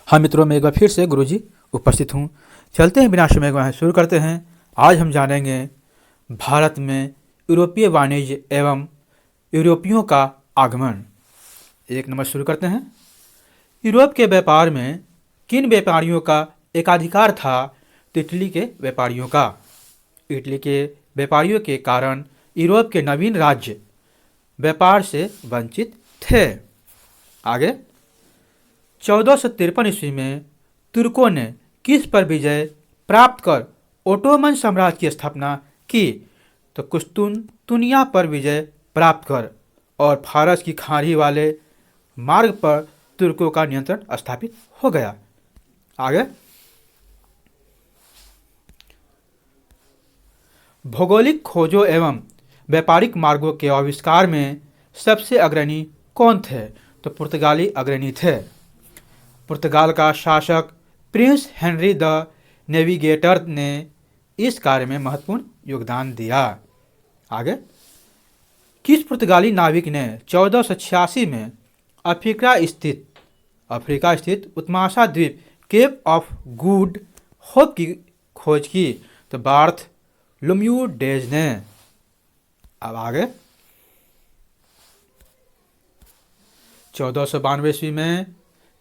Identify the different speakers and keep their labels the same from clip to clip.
Speaker 1: हाँ मित्रों, मैं एक बार फिर से गुरुजी उपस्थित हूँ। चलते हैं बिना समय गवाए शुरू करते हैं। आज हम जानेंगे भारत में यूरोपीय वाणिज्य एवं यूरोपियों का आगमन। एक नंबर शुरू करते हैं। यूरोप के व्यापार में किन व्यापारियों का एकाधिकार था? तो इटली के व्यापारियों का। इटली के व्यापारियों के कारण यूरोप के नवीन राज्य व्यापार से वंचित थे। आगे 1453 ईस्वी में तुर्कों ने किस पर विजय प्राप्त कर ओटोमन साम्राज्य की स्थापना की? तो कुस्तुनतुनिया पर विजय प्राप्त कर और फारस की खाड़ी वाले मार्ग पर तुर्कों का नियंत्रण स्थापित हो गया। आगे भौगोलिक खोजों एवं व्यापारिक मार्गों के आविष्कार में सबसे अग्रणी कौन थे? तो पुर्तगाली अग्रणी थे। पुर्तगाल का शासक प्रिंस हेनरी द नेविगेटर ने इस कार्य में महत्वपूर्ण योगदान दिया। आगे किस पुर्तगाली नाविक ने 1486 में अफ्रीका स्थित उत्माशा द्वीप केप ऑफ गुड होप की खोज की? तो बार्थ लुम्यूडेज ने। अब आगे 1492 ईस्वी में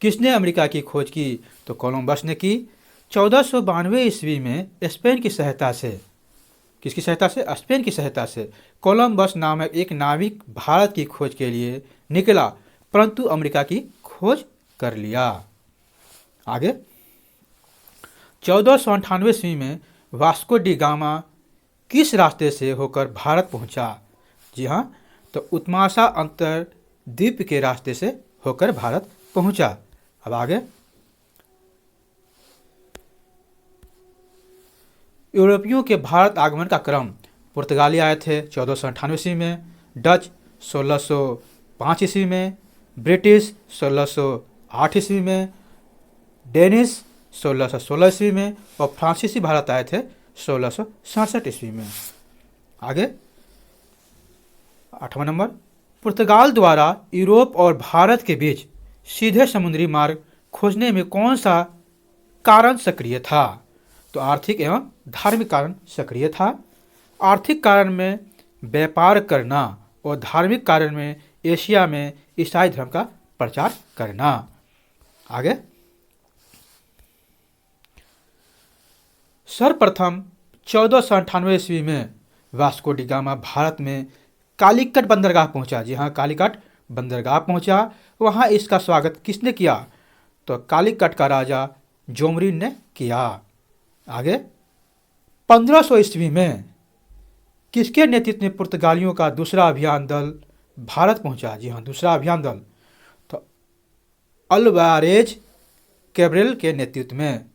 Speaker 1: किसने अमेरिका की खोज की? तो कोलंबस ने की। 1492 ईस्वी में स्पेन की सहायता से, किसकी सहायता से? स्पेन की सहायता से कोलंबस नामक एक नाविक भारत की खोज के लिए निकला, परंतु अमेरिका की खोज कर लिया। आगे 1498 ईस्वी में वास्को डी गामा किस रास्ते से होकर भारत पहुंचा? जी हाँ, तो उत्माशा अंतर द्वीप के रास्ते से होकर भारत पहुंचा। अब आगे यूरोपियों के भारत आगमन का क्रम। पुर्तगाली आए थे 1498 ईस्वी में, डच 1605 ईस्वी में, ब्रिटिश 1608 ईस्वी में, डेनिश 1616 ईस्वी में और फ्रांसीसी भारत आए थे 1667 ईस्वी में। आगे 8वां नंबर, पुर्तगाल द्वारा यूरोप और भारत के बीच सीधे समुद्री मार्ग खोजने में कौन सा कारण सक्रिय था? तो आर्थिक एवं धार्मिक कारण सक्रिय था। आर्थिक कारण में व्यापार करना और धार्मिक कारण में एशिया में ईसाई धर्म का प्रचार करना। आगे सर्वप्रथम 1498 ईस्वी में वास्को डी गामा भारत में कालीकट बंदरगाह पहुंचा। जी हाँ, कालीकट बंदरगाह पहुंचा। वहां इसका स्वागत किसने किया? तो कालीकट का राजा जोमरिन ने किया। आगे 1500 ईस्वी में किसके नेतृत्व में पुर्तगालियों का दूसरा अभियान दल भारत पहुंचा? जी हाँ, दूसरा अभियान दल तो अल्वारेज कैब्रल के नेतृत्व में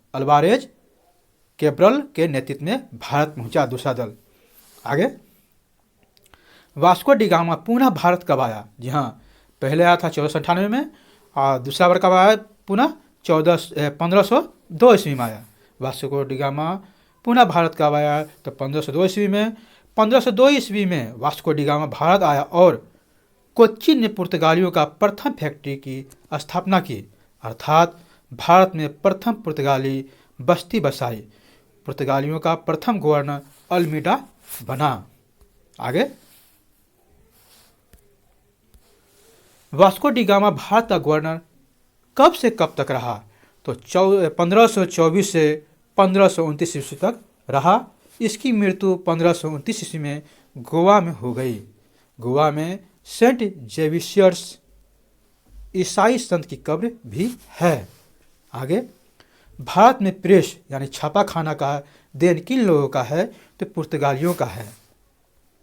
Speaker 1: भारत पहुंचा दूसरा दल। आगे वास्को डी गामा पुनः भारत कब आया? जी हाँ, पहले आया था 1498 में और दूसरा बार कब आया? पुनः 1502 ईस्वी में आया। वास्को डी गामा पुनः भारत कब आया? तो 1502 ईस्वी में। 1502 ईस्वी में वास्को डी गामा भारत आया और कोच्चि ने पुर्तगालियों का प्रथम फैक्ट्री की स्थापना की, अर्थात भारत में प्रथम पुर्तगाली बस्ती बसाई। पुर्तगालियों का प्रथम गवर्नर अल्मीडा बना। आगे वास्को डी गामा भारत का गवर्नर कब से कब तक रहा? तो 1524 से 1529 ईस्वी तक रहा। इसकी मृत्यु 1529 ईस्वी में गोवा में हो गई। गोवा में सेंट जेविशियर्स ईसाई संत की कब्र भी है। आगे भारत में प्रेस यानी छापा खाना का देन किन लोगों का है? तो पुर्तगालियों का है।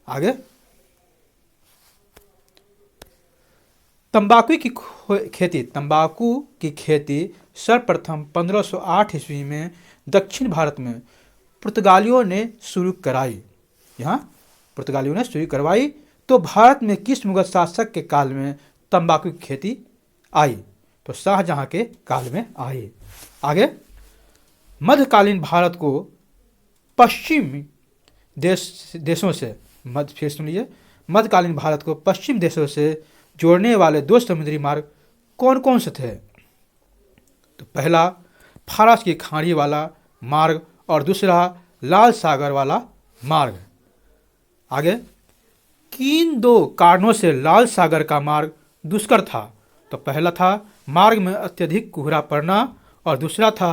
Speaker 1: आगे तंबाकू की खेती सर्वप्रथम 1508 ईस्वी में दक्षिण भारत में पुर्तगालियों ने शुरू कराई। यहाँ पुर्तगालियों ने शुरू करवाई। तो भारत में किस मुगल शासक के काल में तंबाकू की खेती आई? तो शाहजहां के काल में आई। आगे मध्यकालीन भारत को पश्चिमी देशों से मध्यकालीन भारत को पश्चिम देशों से जोड़ने वाले दो समुद्री मार्ग कौन कौन से थे? तो पहला फारस की खाड़ी वाला मार्ग और दूसरा लाल सागर वाला मार्ग। आगे, किन दो कारणों से लाल सागर का मार्ग दुष्कर था? तो पहला था मार्ग में अत्यधिक कोहरा पड़ना और दूसरा था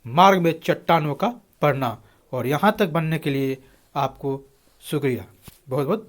Speaker 1: मार्ग में चट्टानों का पड़ना। और यहाँ तक बनने के लिए आपको शुक्रिया, बहुत बहुत।